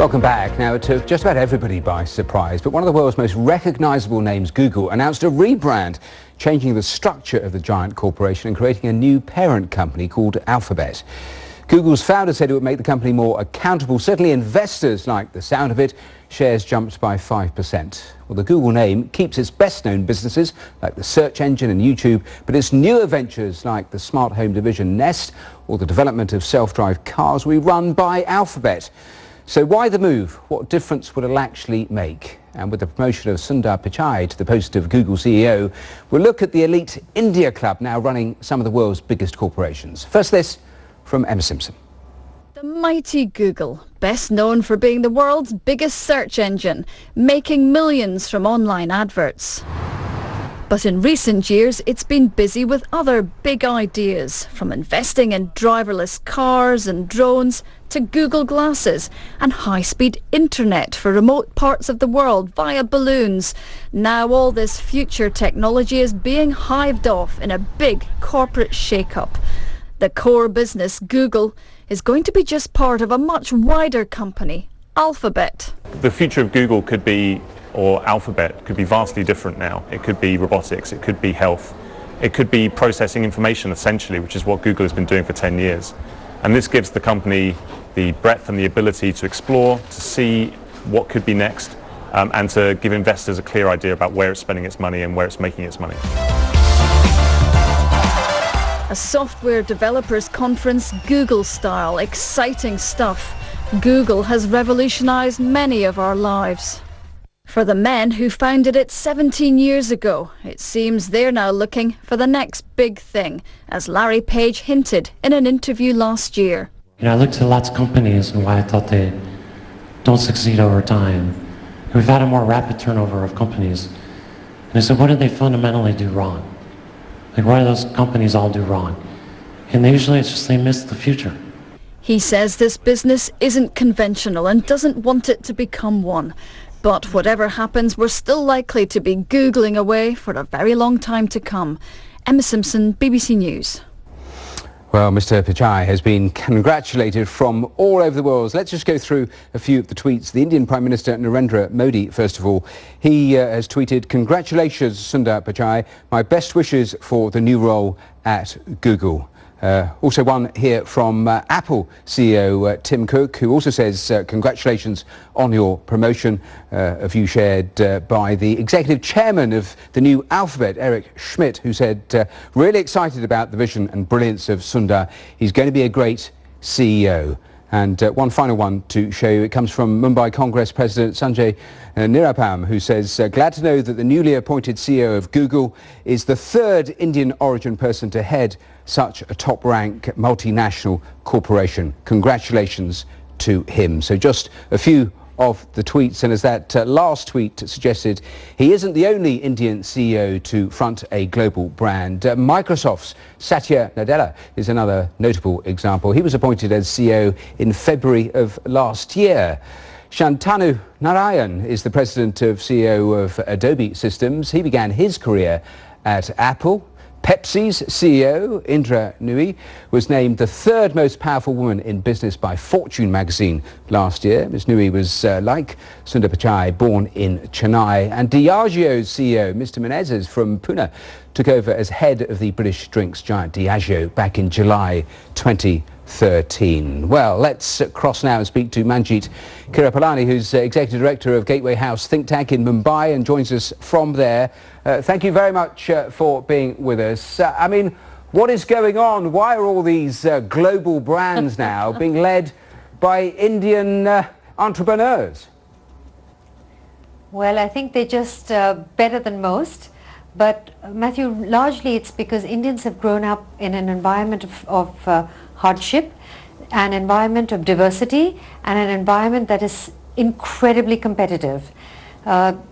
Welcome back. Now, it took just about everybody by surprise, but one of the world's most recognizable names, Google, announced a rebrand, changing the structure of the giant corporation and creating a new parent company called Alphabet. Google's founder said it would make the company more accountable. Certainly investors like the sound of it. Shares jumped by 5%. Well, the Google name keeps its best-known businesses like the search engine and YouTube, but its newer ventures like the smart home division Nest or the development of self-drive cars will be run by Alphabet. So why the move? What difference will it actually make? And with the promotion of Sundar Pichai to the post of Google CEO, we'll look at the elite India club now running some of the world's biggest corporations. First this from Emma Simpson. The mighty Google, best known for being the world's biggest search engine, making millions from online adverts. But in recent years, it's been busy with other big ideas, from investing in driverless cars and drones to Google Glasses and high-speed internet for remote parts of the world via balloons. Now all this future technology is being hived off in a big corporate shake-up. The core business, Google, is going to be just part of a much wider company, Alphabet. The future of Google could be, or Alphabet, could be vastly different now. It could be robotics, it could be health, it could be processing information essentially, which is what Google has been doing for 10 years. And this gives the company the breadth and the ability to explore, to see what could be next, and to give investors a clear idea about where it's spending its money and where it's making its money. A software developers conference, Google style, exciting stuff. Google has revolutionized many of our lives. For the men who founded it 17 years ago, it seems they're now looking for the next big thing, as Larry Page hinted in an interview last year. I looked at lots of companies and why I thought they don't succeed over time. And we've had a more rapid turnover of companies. And I said, what did they fundamentally do wrong? Like, what do those companies all do wrong? And usually it's just they miss the future. He says this business isn't conventional and doesn't want it to become one. But whatever happens, we're still likely to be Googling away for a very long time to come. Emma Simpson, BBC News. Well, Mr. Pichai has been congratulated from all over the world. Let's just go through a few of the tweets. The Indian Prime Minister Narendra Modi, first of all, he has tweeted, "Congratulations, Sundar Pichai. My best wishes for the new role at Google." Also one here from Apple CEO Tim Cook, who also says congratulations on your promotion, a view shared by the executive chairman of the new Alphabet, Eric Schmidt, who said really excited about the vision and brilliance of Sundar. He's going to be a great CEO. And one final one to show you. It comes from Mumbai Congress President Sanjay Nirapam, who says, glad to know that the newly appointed CEO of Google is the third Indian origin person to head such a top-rank multinational corporation. Congratulations to him. So just a few of the tweets, and as that last tweet suggested, he isn't the only Indian CEO to front a global brand. Microsoft's Satya Nadella is another notable example. He was appointed as CEO in February of last year. Shantanu Narayan is the president of CEO of Adobe Systems. He began his career at Apple. Pepsi's CEO, Indra Nooyi, was named the third most powerful woman in business by Fortune magazine last year. Ms. Nooyi was, like Sundar Pichai, born in Chennai. And Diageo's CEO, Mr. Menezes from Pune, took over as head of the British drinks giant Diageo back in July 2013. Well, let's cross now and speak to Manjeet Kripalani, who's Executive Director of Gateway House think tank in Mumbai and joins us from there. Thank you very much for being with us. I mean, what is going on? Why are all these global brands now being led by Indian entrepreneurs? Well, I think they're just better than most. But Matthew, largely it's because Indians have grown up in an environment of hardship, an environment of diversity, and an environment that is incredibly competitive.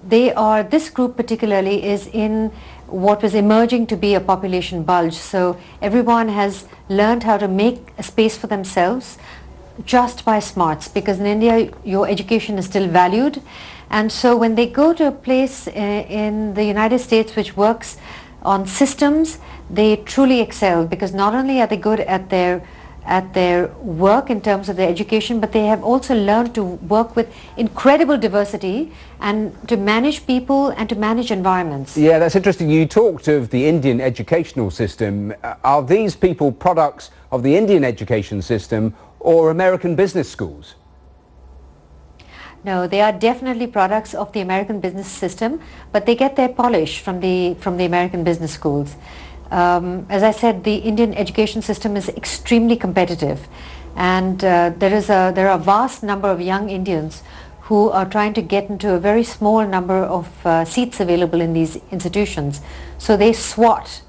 This group particularly is in what was emerging to be a population bulge. So everyone has learned how to make a space for themselves just by smarts, because in India your education is still valued. And so when they go to a place in the United States which works on systems, they truly excel, because not only are they good at their at their work in terms of their education, but they have also learned to work with incredible diversity and to manage people and to manage environments. Yeah, that's interesting. You talked of the Indian educational system. Are these people products of the Indian education system or American business schools? No, they are definitely products of the American business system, but they get their polish from the American business schools. As I said, the Indian education system is extremely competitive, and there are a vast number of young Indians who are trying to get into a very small number of seats available in these institutions. So they swat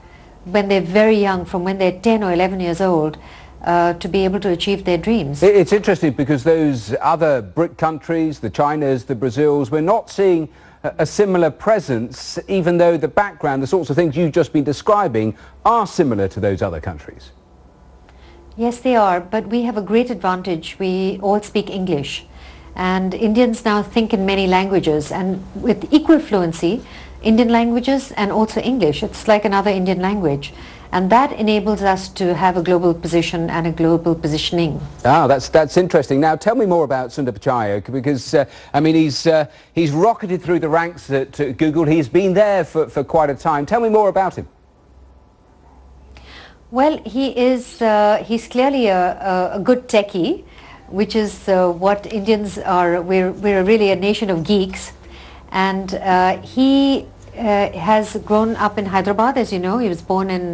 when they're very young, from when they're 10 or 11 years old, to be able to achieve their dreams. It's interesting because those other BRIC countries, the Chinas, the Brazils, we're not seeing a similar presence, even though the background, the sorts of things you've just been describing, are similar to those other countries. Yes, they are, but we have a great advantage. We all speak English, and Indians now think in many languages, and with equal fluency, Indian languages and also English. It's like another Indian language. And that enables us to have a global position and a global positioning. Ah, that's interesting. Now, tell me more about Sundar Pichai, because I mean, he's rocketed through the ranks at Google. He's been there for quite a time. Tell me more about him. Well, he's clearly a good techie, which is what Indians are. We're really a nation of geeks, and he has grown up in Hyderabad. As you know, he was born in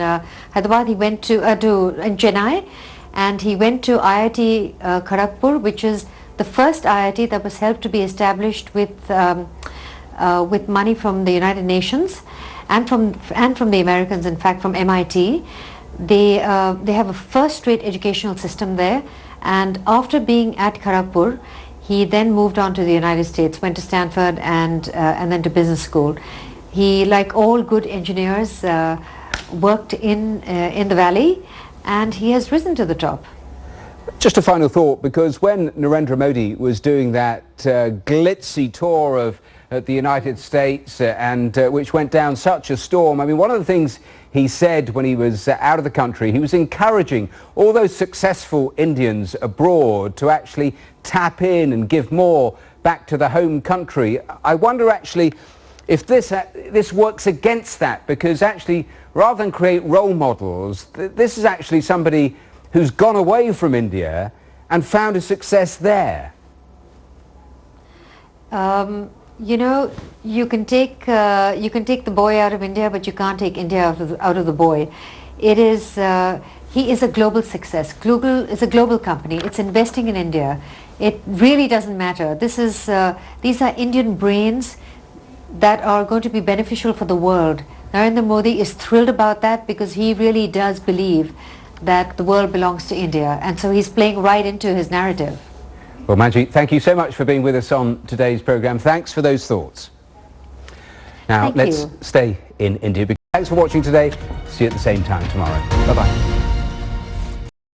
Hyderabad. He went to in Chennai, and he went to IIT Kharagpur, which is the first IIT that was helped to be established with money from the United Nations and from the Americans. In fact, from MIT. They have a first-rate educational system there, and after being at Kharagpur, he then moved on to the United States, went to Stanford and then to business school. He, like all good engineers, worked in the valley, and he has risen to the top. Just a final thought, because when Narendra Modi was doing that glitzy tour of the United States, and which went down such a storm, I mean, one of the things he said when he was out of the country, he was encouraging all those successful Indians abroad to actually tap in and give more back to the home country. I wonder actually if this works against that, because actually rather than create role models, this is actually somebody who's gone away from India and found a success there. You know, you can take the boy out of India, but you can't take India out of the boy. It is he is a global success. Google is a global company. It's investing in India. It really doesn't matter. These are Indian brains that are going to be beneficial for the world. Narendra Modi is thrilled about that, because he really does believe that the world belongs to India, and so he's playing right into his narrative. Well, Manjeet, thank you so much for being with us on today's programme. Thanks for those thoughts. Now, let's stay in India. Thanks for watching today. See you at the same time tomorrow. Bye-bye.